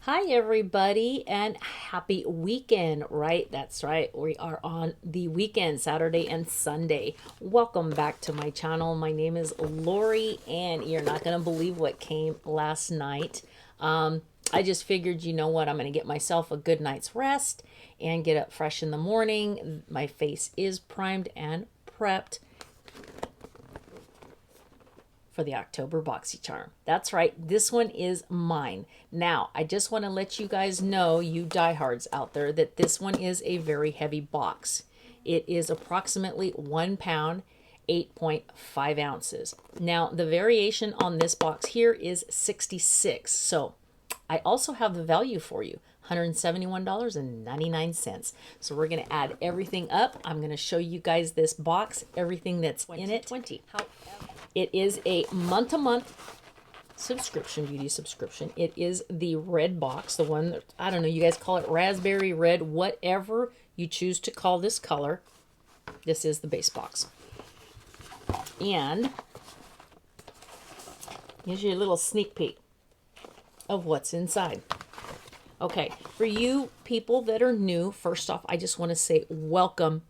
Hi, everybody, and happy weekend, right? That's right. We are on the weekend, Saturday and Sunday. Welcome back to my channel. My name is Lori, and you're not going to believe what came last night. I just figured, you know what? I'm going to get myself a good night's rest and get up fresh in the morning. My face is primed and prepped for the October Boxycharm. That's right, this one is mine. Now, I just want to let you guys know, you diehards out there, that this one is a very heavy box. It is approximately 1 pound, 8.5 ounces. Now, the variation on this box here is 66. So I also have the value for you. $171.99. So we're going to add everything up. I'm going to show you guys this box, everything that's in it. 20. It is a month-to-month subscription, beauty subscription. It is the red box, the one that, I don't know, you guys call it raspberry red, whatever you choose to call this color. This is the base box. And here's your little sneak peek of what's inside. Okay, for you people that are new, first off, I just want to say welcome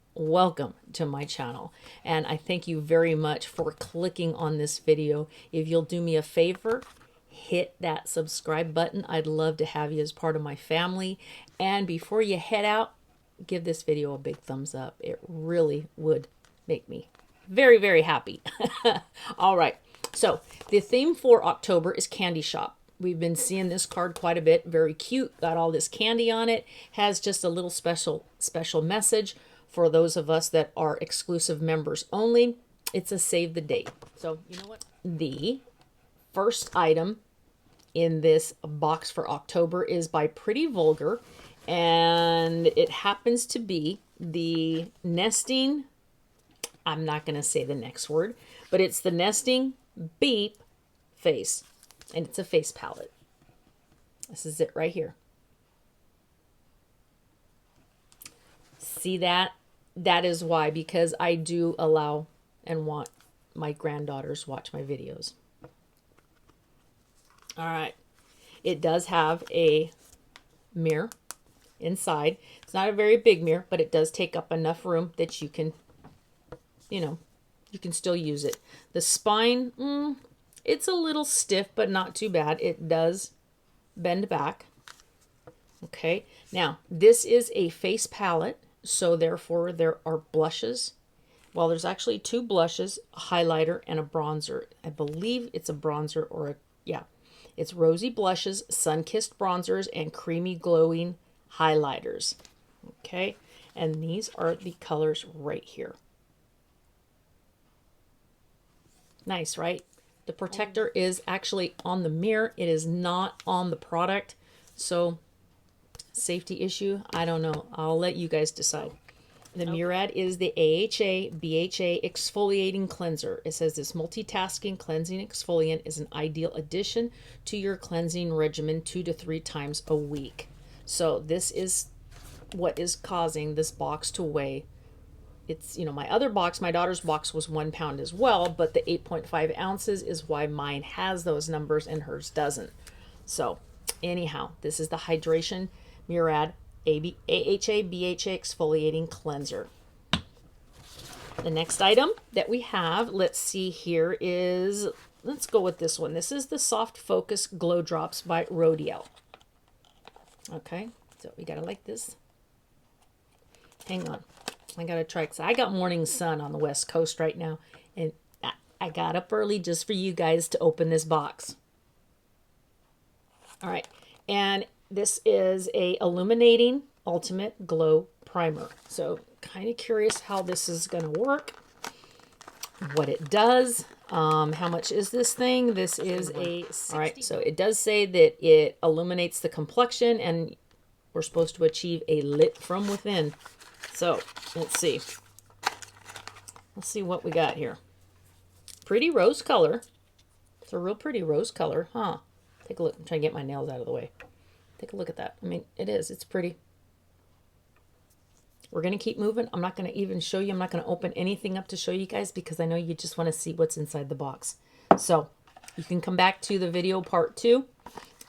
to my channel, and I thank you very much for clicking on this video. If you'll do me a favor, hit that subscribe button. I'd love to have you as part of my family. And before you head out, give this video a big thumbs up. It really would make me very, very happy. All right, so the theme for October is Candy Shop. We've been seeing this card quite a bit. Very cute. Got all this candy on it. Has just a little special message for those of us that are exclusive members only. It's a save the date. So you know what? The first item in this box for October is by Pretty Vulgar. And it happens to be the nesting. I'm not going to say the next word, but it's the nesting beep face. And it's a face palette. This is it right here. See that? That is why, because I do allow and want my granddaughters watch my videos. All right. It does have a mirror inside. It's not a very big mirror, but it does take up enough room that you can, you can still use it. The spine, it's a little stiff, but not too bad. It does bend back. Okay, now this is a face palette, so therefore there are blushes. Well, there's actually 2 blushes, a highlighter, and a bronzer. I believe it's a bronzer or a, yeah. It's rosy blushes, sun-kissed bronzers, and creamy glowing highlighters. Okay, and these are the colors right here. Nice, right? The protector is actually on the mirror. It is not on the product. So, safety issue, I don't know. I'll let you guys decide. The Murad is the AHA BHA exfoliating cleanser. It says this multitasking cleansing exfoliant is an ideal addition to your cleansing regimen 2 to 3 times a week. So this is what is causing this box to weigh. It's, my other box, my daughter's box was 1 pound as well, but the 8.5 ounces is why mine has those numbers and hers doesn't. So anyhow, this is the Hydration Murad AHA BHA exfoliating cleanser. The next item that we have, let's see here, is, let's go with this one. This is the Soft Focus Glow Drops by Rodeo. Okay, so we gotta like this. Hang on. I gotta try, because I got morning sun on the West Coast right now, and I got up early just for you guys to open this box. All right, and this is a illuminating ultimate glow primer. So kind of curious how this is going to work, what it does. How much is this thing? This is a, all right, so it does say that it illuminates the complexion, and we're supposed to achieve a lit from within. So let's see. Let's see what we got here. Pretty rose color. It's a real pretty rose color, huh? Take a look. I'm trying to get my nails out of the way. Take a look at that. I mean, it is. It's pretty. We're going to keep moving. I'm not going to even show you. I'm not going to open anything up to show you guys because I know you just want to see what's inside the box. So you can come back to the video part 2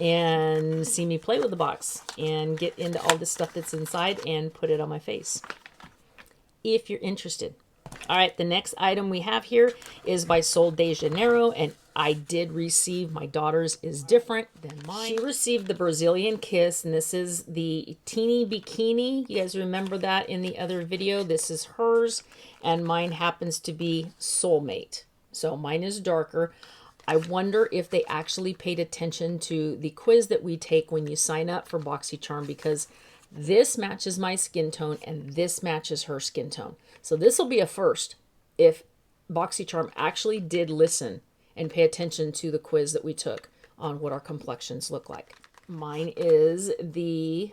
and see me play with the box and get into all the stuff that's inside and put it on my face, if you're interested. All right, the next item we have here is by Sol de Janeiro, and I did receive, my daughter's is different than mine. She received the Brazilian Kiss, and this is the teeny bikini. You guys remember that in the other video? This is hers, and mine happens to be Soulmate. So mine is darker. I wonder if they actually paid attention to the quiz that we take when you sign up for Boxycharm, because this matches my skin tone and this matches her skin tone. So this will be a first if Boxycharm actually did listen and pay attention to the quiz that we took on what our complexions look like. Mine is the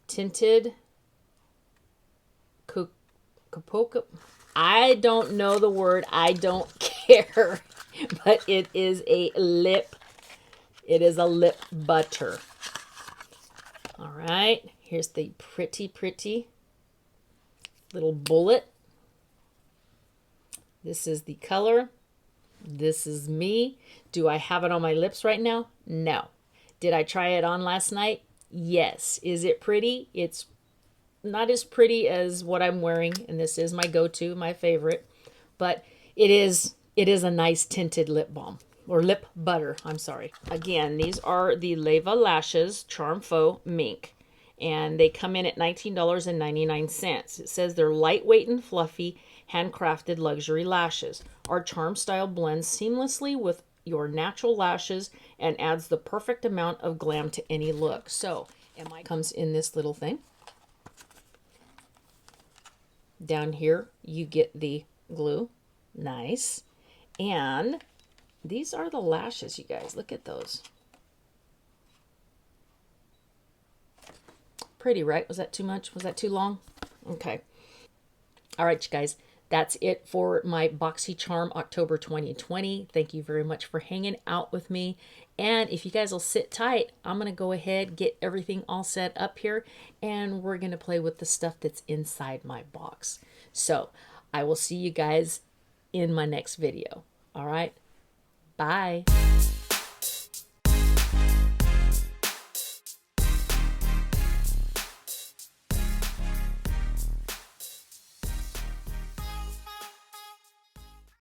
tinted Capoca. I don't know the word. I don't care. But it is a lip. It is a lip butter. All right. Here's the pretty little bullet. This is the color. This is me. Do I have it on my lips right now? No. Did I try it on last night? Yes. Is it pretty? It's not as pretty as what I'm wearing, and this is my go-to, my favorite, but it is a nice tinted lip balm, or lip butter, I'm sorry. Again, these are the Leva Lashes Charm Faux Mink, and they come in at $19.99. It says they're lightweight and fluffy, handcrafted luxury lashes. Our charm style blends seamlessly with your natural lashes and adds the perfect amount of glam to any look. So, comes in this little thing. Down here, you get the glue. Nice. And these are the lashes, you guys. Look at those. Pretty, right? Was that too much? Was that too long? Okay. All right, you guys. That's it for my Boxycharm October 2020. Thank you very much for hanging out with me. And if you guys will sit tight, I'm going to go ahead, get everything all set up here, and we're going to play with the stuff that's inside my box. So I will see you guys in my next video. All right. Bye.